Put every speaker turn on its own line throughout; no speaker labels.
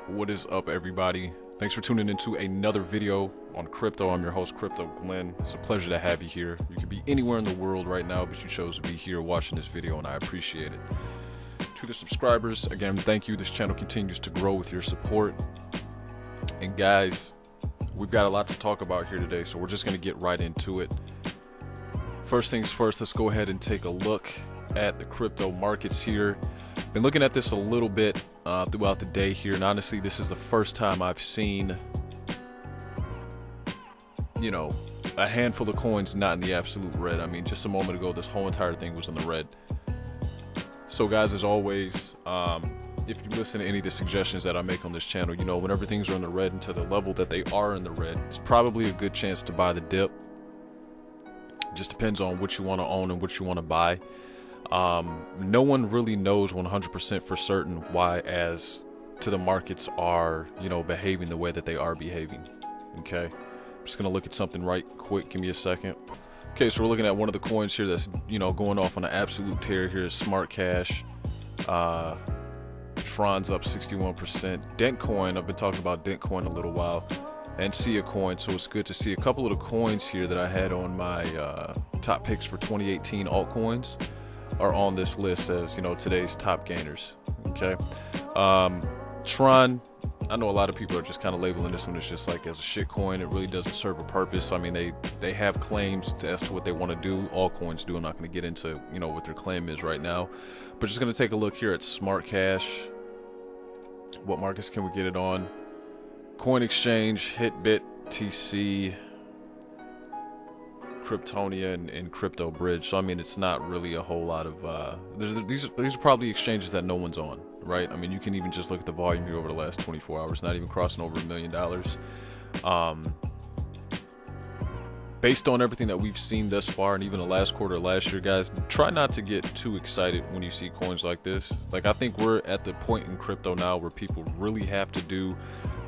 What is up, everybody? Thanks for tuning into another video on crypto. I'm your host, Crypto Glenn. It's a pleasure to have you here. You could be anywhere in the world right now, but you chose to be here watching this video, and I appreciate it. To the subscribers, again, thank you. This channel continues to grow with your support. And guys, we've got a lot to talk about here today, so we're just going to get right into it. First things first, let's go ahead and take a look at the crypto markets here. Been looking at this a little bit throughout the day here, and honestly, this is the first time I've seen, a handful of coins not in the absolute red. I mean, just a moment ago, this whole entire thing was in the red. So guys, as always, if you listen to any of the suggestions that I make on this channel, whenever things are in the red and to the level that they are in the red, it's probably a good chance to buy the dip. Just depends on what you want to own and what you want to buy. No one really knows 100% for certain why as to the markets are, behaving the way that they are behaving. Okay. I'm just going to look at something right quick. Give me a second. Okay. So we're looking at one of the coins here that's, going off on an absolute tear here is Smart Cash. Tron's up 61%. Dent coin. I've been talking about Dent coin a little while. And Sia coin, so it's good to see a couple of the coins here that I had on my top picks for 2018 altcoins are on this list as today's top gainers. Okay, Tron, I know a lot of people are just kind of labeling this one as just like as a shit coin. It really doesn't serve a purpose. I mean, they have claims as to what they want to do. All coins do. I'm not going to get into what their claim is right now, but just going to take a look here at Smart Cash. What markets can we get it on? Coin Exchange, Hitbit, TC, Kryptonia, and Crypto Bridge. So I mean, it's not really a whole lot of these are probably exchanges that no one's on, right? I mean, you can even just look at the volume here over the last 24 hours, not even crossing over $1 million. Based on everything that we've seen thus far, and even the last quarter of last year, guys, try not to get too excited when you see coins like this. Like, I think we're at the point in crypto now where people really have to do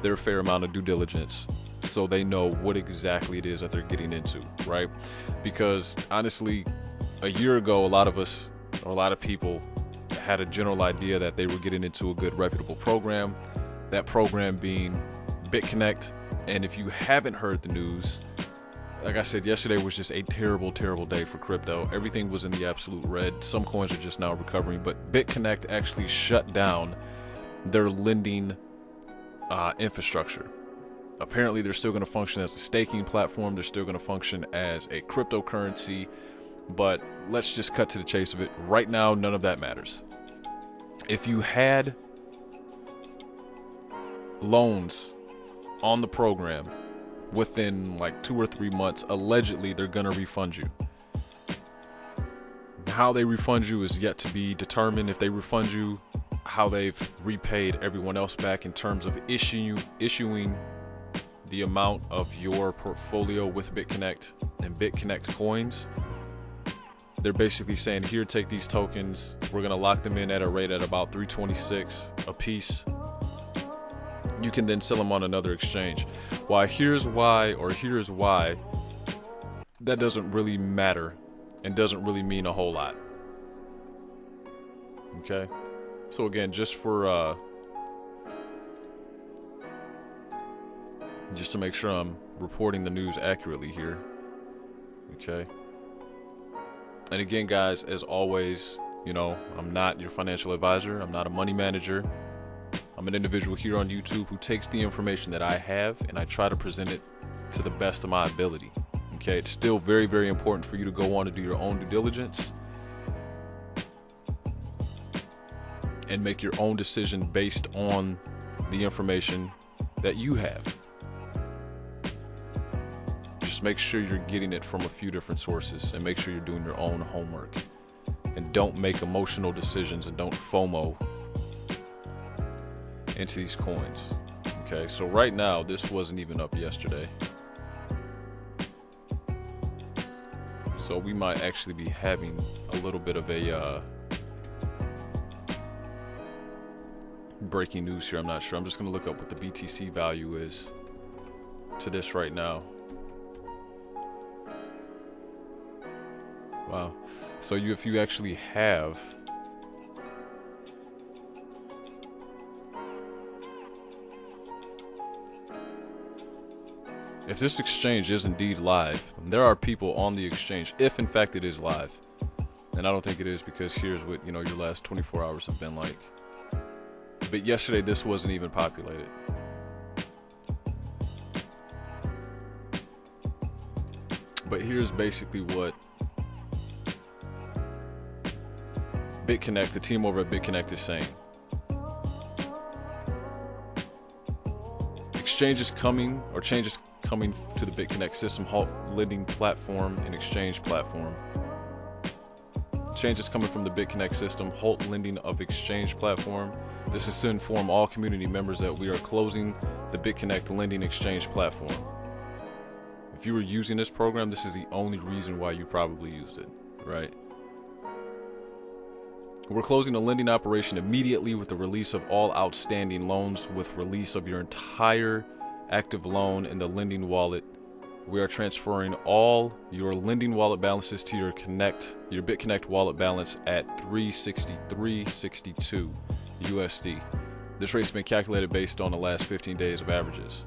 their fair amount of due diligence so they know what exactly it is that they're getting into, right? Because honestly, a year ago, a lot of us, or a lot of people, had a general idea that they were getting into a good reputable program, that program being Bitconnect. And if you haven't heard the news, like I said, yesterday was just a terrible, terrible day for crypto. Everything was in the absolute red. Some coins are just now recovering, but Bitconnect actually shut down their lending infrastructure. Apparently, they're still going to function as a staking platform. They're still going to function as a cryptocurrency, but let's just cut to the chase of it. Right now, none of that matters. If you had loans on the program within like 2 or 3 months, allegedly they're gonna refund you. How they refund you is yet to be determined. If they refund you, how they've repaid everyone else back in terms of issuing the amount of your portfolio with Bitconnect and Bitconnect coins. They're basically saying, here, take these tokens. We're gonna lock them in at a rate at about 326 a piece. You can then sell them on another exchange. Here's why that doesn't really matter and doesn't really mean a whole lot. Okay, so again, just to make sure I'm reporting the news accurately here. Okay, and again, guys, as always, I'm not your financial advisor. I'm not a money manager. I'm an individual here on YouTube who takes the information that I have and I try to present it to the best of my ability. Okay, it's still very, very important for you to go on to do your own due diligence and make your own decision based on the information that you have. Just make sure you're getting it from a few different sources and make sure you're doing your own homework. And don't make emotional decisions and don't FOMO into these coins. Okay, so right now this wasn't even up yesterday, so we might actually be having a little bit of a breaking news here. I'm not sure. I'm just gonna look up what the BTC value is to this right now. Wow. So if you actually have if this exchange is indeed live, there are people on the exchange, if in fact it is live. And I don't think it is, because here's what, your last 24 hours have been like. But yesterday, this wasn't even populated. But here's basically what Bitconnect, the team over at Bitconnect, is saying. Changes coming to the Bitconnect system, halt lending platform and exchange platform. Changes coming from the Bitconnect system, halt lending of exchange platform. This is to inform all community members that we are closing the Bitconnect lending exchange platform. If you were using this program, this is the only reason why you probably used it, right? We're closing the lending operation immediately with the release of all outstanding loans. With release of your entire active loan in the lending wallet, we are transferring all your lending wallet balances to your Bitconnect wallet balance at 363.62 USD. This rate's been calculated based on the last 15 days of averages.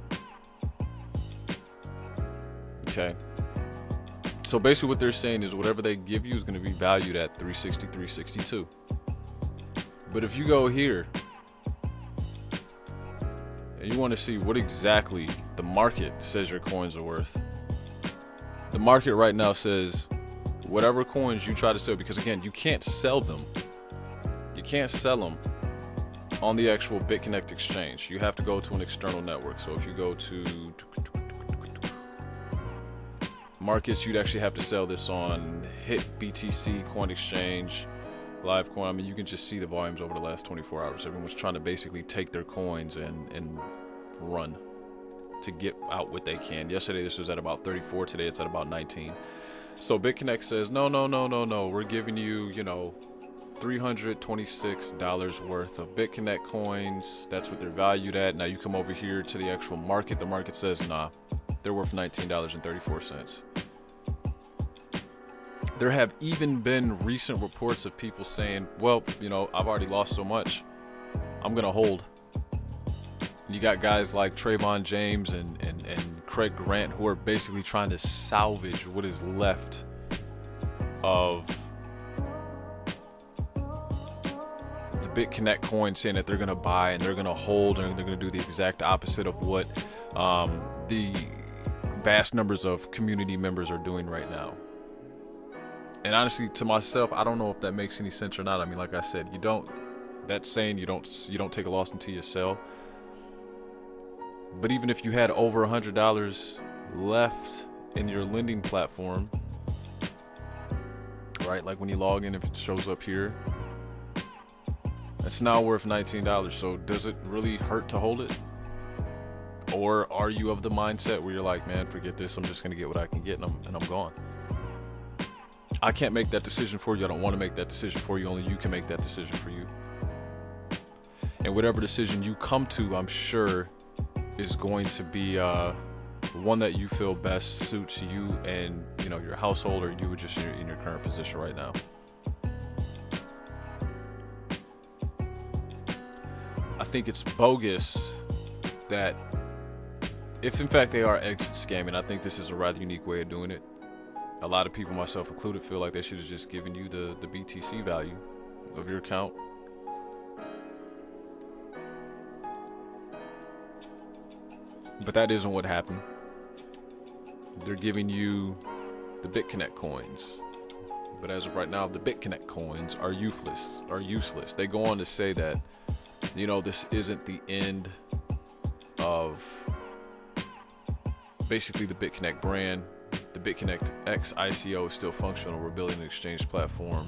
Okay. So basically what they're saying is whatever they give you is going to be valued at 363.62. But if you go here and you want to see what exactly the market says your coins are worth, the market right now says whatever coins you try to sell, because again, you can't sell them. You can't sell them on the actual Bitconnect exchange. You have to go to an external network. So if you go to markets, you'd actually have to sell this on BTC, Coin Exchange, Livecoin. I mean, you can just see the volumes over the last 24 hours. Everyone's trying to basically take their coins and run to get out what they can. Yesterday, this was at about 34. Today, it's at about 19. So Bitconnect says, no. We're giving you, $326 worth of Bitconnect coins. That's what they're valued at. Now you come over here to the actual market. The market says, nah, they're worth $19.34. There have even been recent reports of people saying, well, I've already lost so much, I'm going to hold. You got guys like Trayvon James and Craig Grant who are basically trying to salvage what is left of the Bitconnect coin, saying that they're going to buy and they're going to hold, and they're going to do the exact opposite of what the vast numbers of community members are doing right now. And honestly, to myself, I don't know if that makes any sense or not. I mean, like I said, that's saying you don't take a loss until you sell. But even if you had over $100 left in your lending platform, right? Like when you log in, if it shows up here, it's now worth $19. So does it really hurt to hold it? Or are you of the mindset where you're like, man, forget this, I'm just going to get what I can get and I'm gone? I can't make that decision for you. I don't want to make that decision for you. Only you can make that decision for you. And whatever decision you come to, I'm sure, is going to be one that you feel best suits you and your household, or you just in your current position right now. I think it's bogus that if in fact they are exit scamming, I think this is a rather unique way of doing it. A lot of people, myself included, feel like they should have just given you the BTC value of your account. But that isn't what happened. They're giving you the Bitconnect coins. But as of right now, the Bitconnect coins are useless. They go on to say that, this isn't the end of basically the Bitconnect brand. The Bitconnect X ICO is still functional. We're building an exchange platform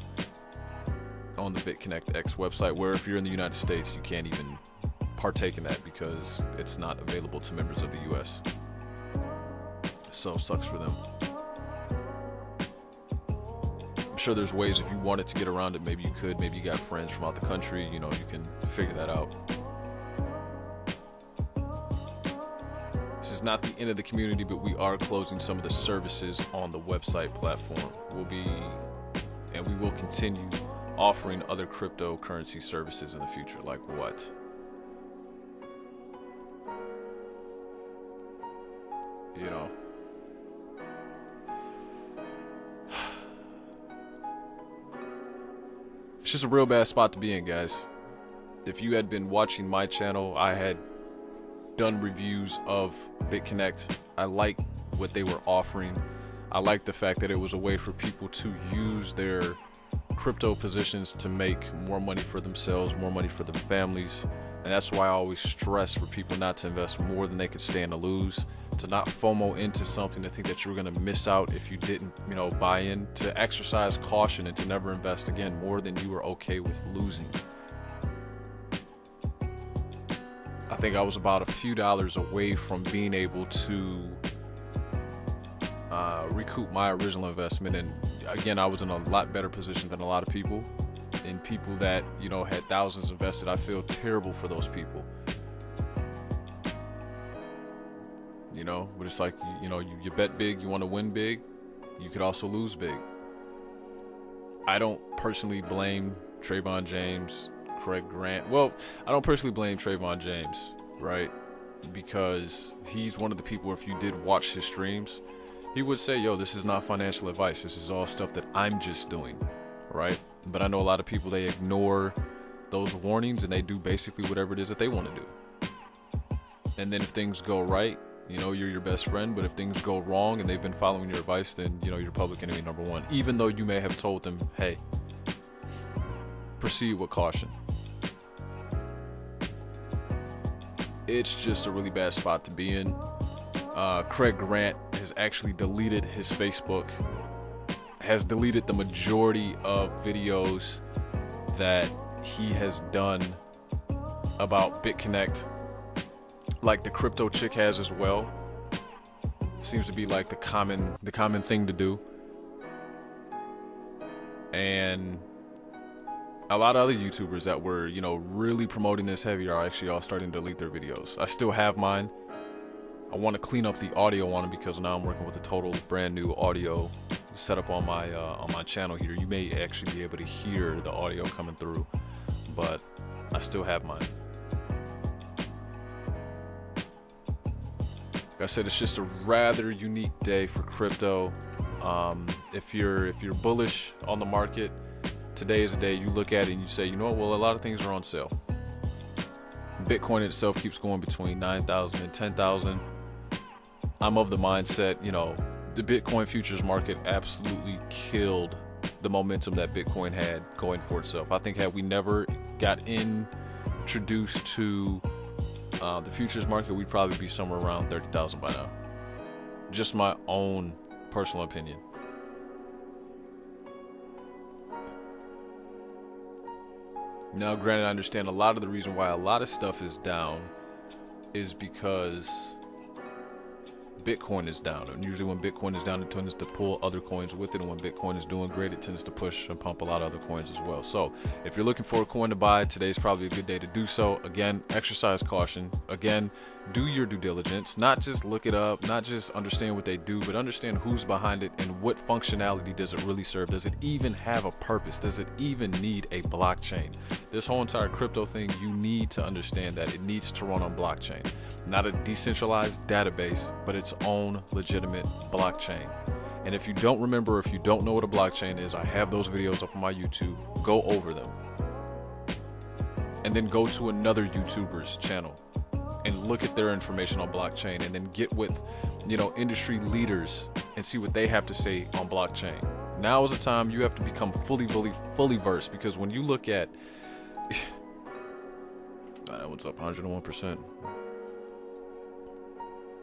on the Bitconnect X website, where if you're in the United States, you can't even partake in that because it's not available to members of the US. So sucks for them. I'm sure there's ways if you wanted to get around it. Maybe you could. Maybe you got friends from out the country. You can figure that out. This is not the end of the community, but we are closing some of the services on the website platform. We will continue offering other cryptocurrency services in the future. Like what? you know. It's just a real bad spot to be in, guys. If you had been watching my channel, I had done reviews of Bitconnect. I liked what they were offering. I liked the fact that it was a way for people to use their crypto positions to make more money for themselves, more money for their families. And that's why I always stress for people not to invest more than they could stand to lose, to not FOMO into something, to think that you were going to miss out if you didn't, buy in, to exercise caution and to never invest again more than you were okay with losing. I think I was about a few dollars away from being able to recoup my original investment, and again, I was in a lot better position than a lot of people. And people that had thousands invested, I feel terrible for those people. But it's like you bet big, you want to win big, you could also lose big. I don't personally blame Trayvon James, Craig Grant. Well, I don't personally blame Trayvon James, right? Because he's one of the people, if you did watch his streams, he would say, yo, this is not financial advice. This is all stuff that I'm just doing, right? But I know a lot of people, they ignore those warnings and they do basically whatever it is that they want to do. And then if things go right, you're your best friend. But if things go wrong and they've been following your advice, then, you're public enemy number one. Even though you may have told them, hey, proceed with caution. It's just a really bad spot to be in. Craig Grant has actually deleted his Facebook, has deleted the majority of videos that he has done about Bitconnect, like the crypto chick has as well. Seems to be like the common thing to do. And a lot of other YouTubers that were, really promoting this heavy are actually all starting to delete their videos. I still have mine. I want to clean up the audio on it because now I'm working with a total brand new audio setup on my channel here. You may actually be able to hear the audio coming through, but I still have mine. Like I said, it's just a rather unique day for crypto. If you're bullish on the market, today is the day you look at it and you say, well, a lot of things are on sale. Bitcoin itself keeps going between 9,000 and 10,000. I'm of the mindset, the Bitcoin futures market absolutely killed the momentum that Bitcoin had going for itself. I think had we never got introduced to the futures market, we'd probably be somewhere around 30,000 by now. Just my own personal opinion. Now, granted, I understand a lot of the reason why a lot of stuff is down is because Bitcoin is down. And usually when Bitcoin is down, it tends to pull other coins with it. And when Bitcoin is doing great, it tends to push and pump a lot of other coins as well. So if you're looking for a coin to buy, today's probably a good day to do so. Again, exercise caution. Again, do your due diligence. Not just look it up, not just understand what they do, but understand who's behind it and what functionality does it really serve. Does it even have a purpose? Does it even need a blockchain? This whole entire crypto thing, you need to understand that it needs to run on blockchain. Not a decentralized database, but its own legitimate blockchain. And if you don't remember, if you don't know what a blockchain is, I have those videos up on my YouTube. Go over them. And then go to another YouTuber's channel and look at their information on blockchain, and then get with, industry leaders and see what they have to say on blockchain. Now is the time you have to become fully versed, because when you look at that one's up 101%.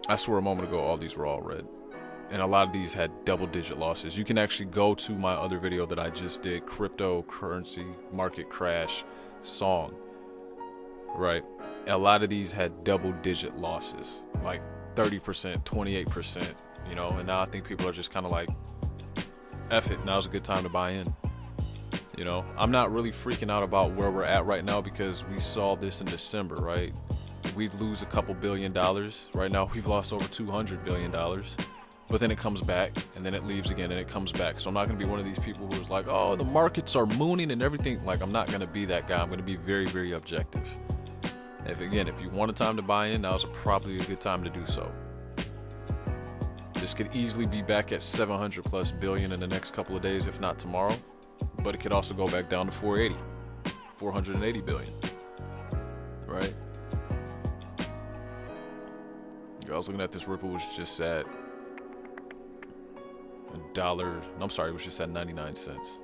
I swear a moment ago all these were all red, and a lot of these had double-digit losses. You can actually go to my other video that I just did, cryptocurrency market crash song, right? A lot of these had double-digit losses, like 30%, 28%, and now I think people are just kind of like, F it, now's a good time to buy in. I'm not really freaking out about where we're at right now, because we saw this in December, right? We'd lose a couple $1 billion. Right now we've lost over $200 billion, but then it comes back, and then it leaves again, and it comes back. So I'm not going to be one of these people who's like, oh, the markets are mooning and everything. Like, I'm not going to be that guy. I'm going to be very, very objective. If you want a time to buy in, now's probably a good time to do so. This could easily be back at 700 plus billion in the next couple of days, if not tomorrow. But it could also go back down to 480 billion, right? I was looking at this. Ripple was just at $1. I'm sorry, it was just at 99 cents.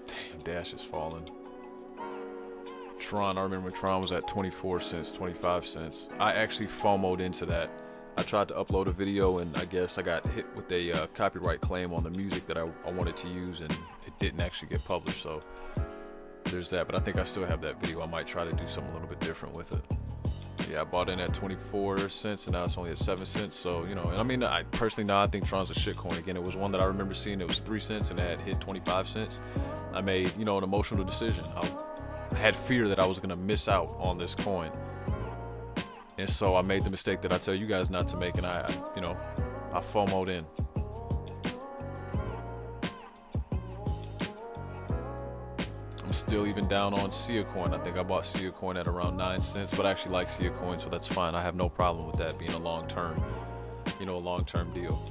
Damn, Dash is falling. Tron, I remember when Tron was at 24 cents, 25 cents. I actually FOMO'd into that. I tried to upload a video, and I guess I got hit with a copyright claim on the music that I wanted to use, and it didn't actually get published, so there's that. But I think I still have that video. I might try to do something a little bit different with it. Yeah, I bought in at 24 cents, and now it's only at 7 cents, so, you know, and I mean, I personally, now I think Tron's a shitcoin. Again, it was one that I remember seeing, it was 3 cents, and it had hit 25 cents. I made, you know, an emotional decision. I had fear that I was going to miss out on this coin. And so I made the mistake that I tell you guys not to make, and I FOMO'd in. I'm still even down on Sia coin. I think I bought Sia coin at around 9 cents, but I actually like Sia coin, so that's fine. I have no problem with that being a long-term, a long-term deal.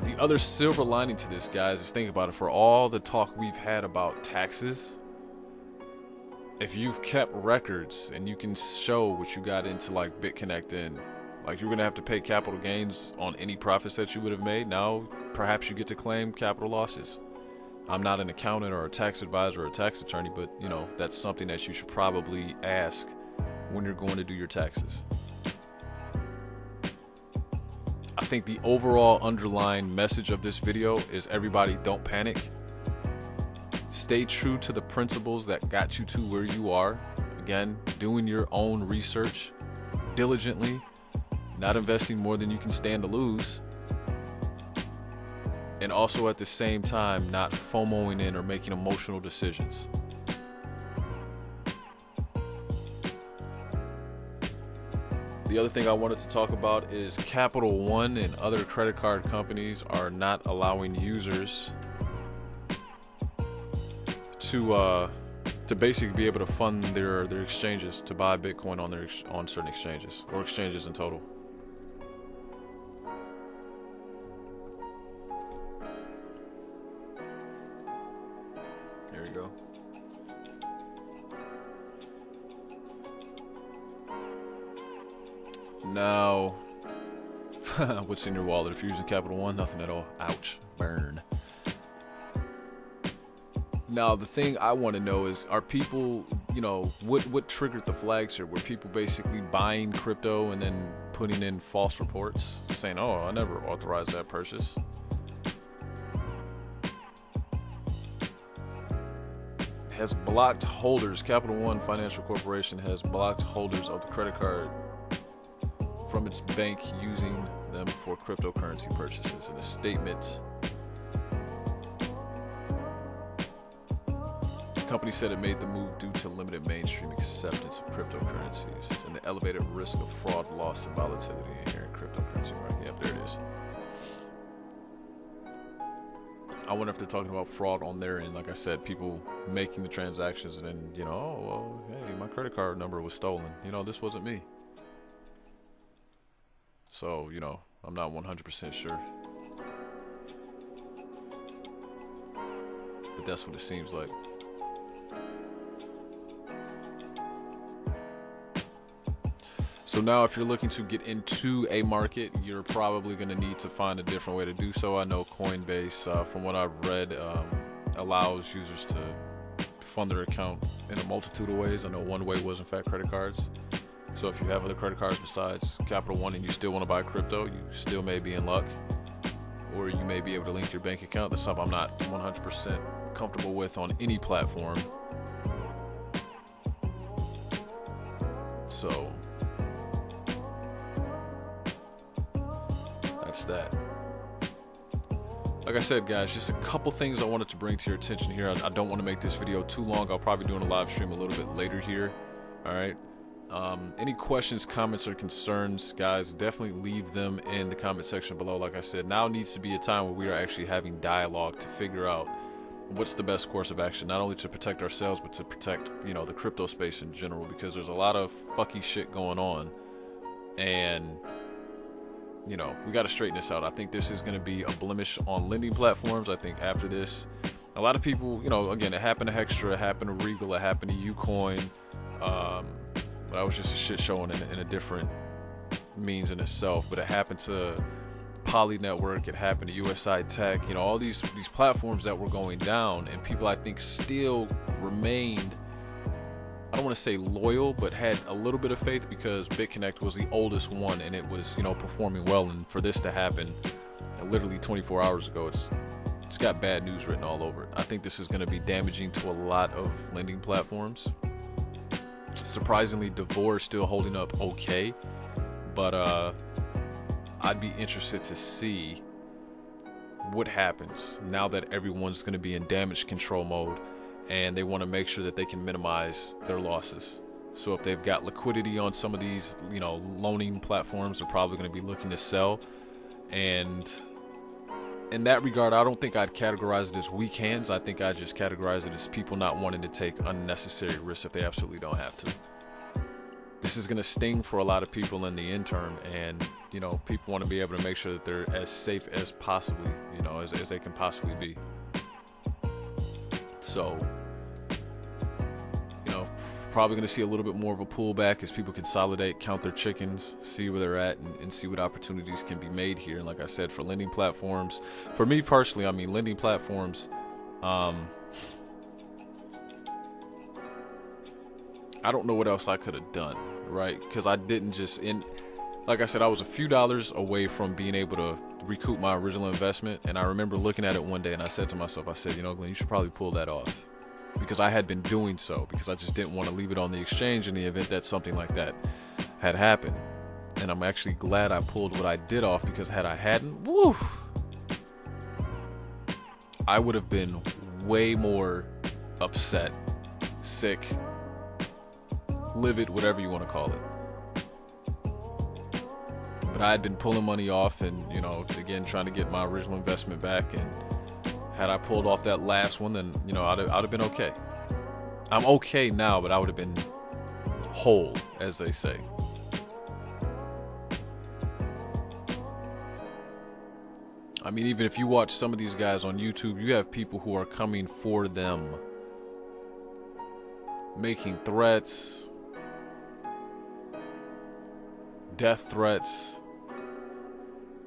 The other silver lining to this, guys, is think about it. For all the talk we've had about taxes, if you've kept records and you can show what you got into like Bitconnect and like you're gonna have to pay capital gains on any profits that you would have made, now perhaps you get to claim capital losses. I'm not an accountant or a tax advisor or a tax attorney, but that's something that you should probably ask when you're going to do your taxes. I think the overall underlying message of this video is everybody don't panic. Stay true to the principles that got you to where you are. Again, doing your own research diligently, not investing more than you can stand to lose, and also at the same time not FOMOing in or making emotional decisions. The other thing I wanted to talk about is Capital One and other credit card companies are not allowing users to basically be able to fund their exchanges to buy Bitcoin on certain exchanges or exchanges in total. There you go. Now, what's in your wallet? If you're using Capital One, nothing at all. Ouch. Burn. Now, the thing I want to know is, are people, what triggered the flags here? Were people basically buying crypto and then putting in false reports saying, oh, I never authorized that purchase? Has blocked holders. Capital One Financial Corporation has blocked holders of the credit card from its bank using them for cryptocurrency purchases. In a statement, the company said it made the move due to limited mainstream acceptance of cryptocurrencies and the elevated risk of fraud, loss, and volatility in your cryptocurrency market. Yep, there it is. I wonder if they're talking about fraud on their end. Like I said, people making the transactions and then, oh, well, hey, my credit card number was stolen. This wasn't me. So, I'm not 100% sure. But that's what it seems like. So now if you're looking to get into a market, you're probably going to need to find a different way to do so. I know Coinbase, from what I've read, allows users to fund their account in a multitude of ways. I know one way was, in fact, credit cards. So if you have other credit cards besides Capital One and you still want to buy crypto, you still may be in luck. Or you may be able to link your bank account. That's something I'm not 100% comfortable with on any platform. So that's that. Like I said, guys, just a couple things I wanted to bring to your attention here. I don't want to make this video too long. I'll probably be doing a live stream a little bit later here. All right. Any questions, comments, or concerns, guys, definitely leave them in the comment section below. Like I said, now needs to be a time where we are actually having dialogue to figure out what's the best course of action, not only to protect ourselves, but to protect, you know, the crypto space in general, because there's a lot of fucky shit going on, and, you know, we got to straighten this out. I think this is going to be a blemish on lending platforms. I think after this, a lot of people, you know, again, it happened to Hextra, it happened to Regal, it happened to Ucoin, but I was just a shit show in a different means in itself, but it happened to Poly Network, it happened to USI Tech, you know, all these platforms that were going down, and people I think still remained, I don't want to say loyal, but had a little bit of faith because Bitconnect was the oldest one and it was, you know, performing well. And for this to happen literally 24 hours ago, it's got bad news written all over it. I think this is going to be damaging to a lot of lending platforms. Surprisingly, Devore is still holding up okay, but I'd be interested to see what happens now that everyone's going to be in damage control mode, and they want to make sure that they can minimize their losses. So if they've got liquidity on some of these, you know, loaning platforms, they're probably going to be looking to sell. And in that regard, I don't think I'd categorize it as weak hands. I think I'd just categorize it as people not wanting to take unnecessary risks if they absolutely don't have to. This is going to sting for a lot of people in the interim, and, you know, people want to be able to make sure that they're as safe as possibly, you know, as they can possibly be. So, you know, probably going to see a little bit more of a pullback as people consolidate, count their chickens, see where they're at, and see what opportunities can be made here. And like I said, for lending platforms, for me personally, I mean, lending platforms, I don't know what else I could have done, right? Because I didn't just, like I said, I was a few dollars away from being able to recoup my original investment. And I remember looking at it one day and I said to myself, I said, you know, Glenn, you should probably pull that off. Because I had been doing so, because I just didn't want to leave it on the exchange in the event that something like that had happened. And I'm actually glad I pulled what I did off, because had I hadn't, woo, I would have been way more upset, sick, livid, whatever you want to call it. But I had been pulling money off and, you know, again, trying to get my original investment back. And had I pulled off that last one, then, you know, I'd have been okay. I'm okay now, but I would have been whole, as they say. I mean, even if you watch some of these guys on YouTube, you have people who are coming for them, making threats, death threats.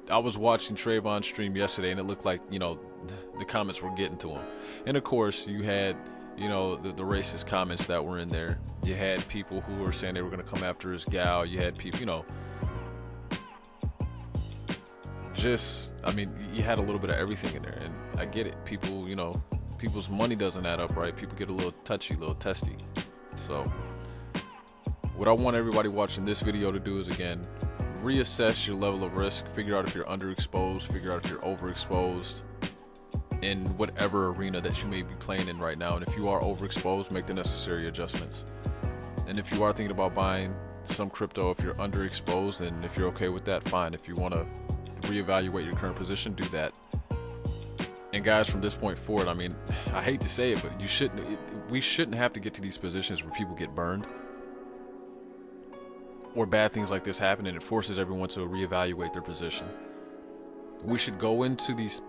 I was watching Trayvon's stream yesterday, and it looked like, you know, the comments were getting to him. And of course, you had, you know, the racist comments that were in there. You had people who were saying they were going to come after his gal. You had people, you know, just, I mean, you had a little bit of everything in there. And I get it. People, you know, people's money doesn't add up, right? People get a little touchy, a little testy. So what I want everybody watching this video to do is, again, reassess your level of risk, figure out if you're underexposed, figure out if you're overexposed in whatever arena that you may be playing in right now. And if you are overexposed, make the necessary adjustments. And if you are thinking about buying some crypto, if you're underexposed, and if you're okay with that, fine. If you want to reevaluate your current position, do that. And guys, from this point forward, I mean, I hate to say it, but we shouldn't have to get to these positions where people get burned or bad things like this happen, and it forces everyone to reevaluate their position. We should go into these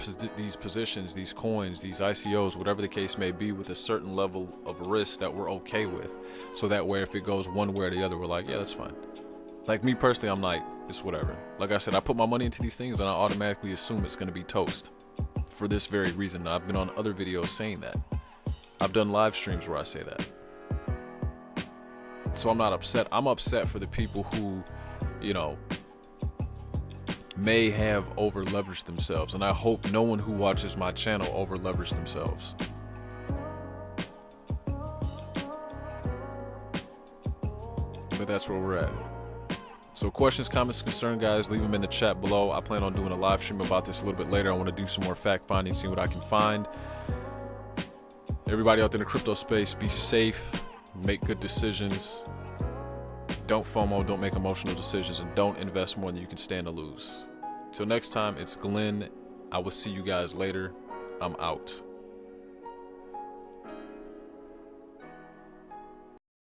positions, these coins, these ICOs, whatever the case may be, with a certain level of risk that we're okay with. So that way, if it goes one way or the other, we're like, yeah, that's fine. Like me personally, I'm like, it's whatever. Like I said, I put my money into these things and I automatically assume it's going to be toast. For this very reason, I've been on other videos saying that. I've done live streams where I say that. So I'm not upset. I'm upset for the people who, you know, may have over leveraged themselves, and I hope no one who watches my channel over leveraged themselves. But that's where we're at. So questions, comments, concerns, guys, leave them in the chat below. I plan on doing a live stream about this a little bit later. I want to do some more fact finding, see what I can find. Everybody out there in the crypto space, be safe, make good decisions. Don't FOMO, don't make emotional decisions, and don't invest more than you can stand to lose. Till next time, it's Glenn. I will see you guys later. I'm out.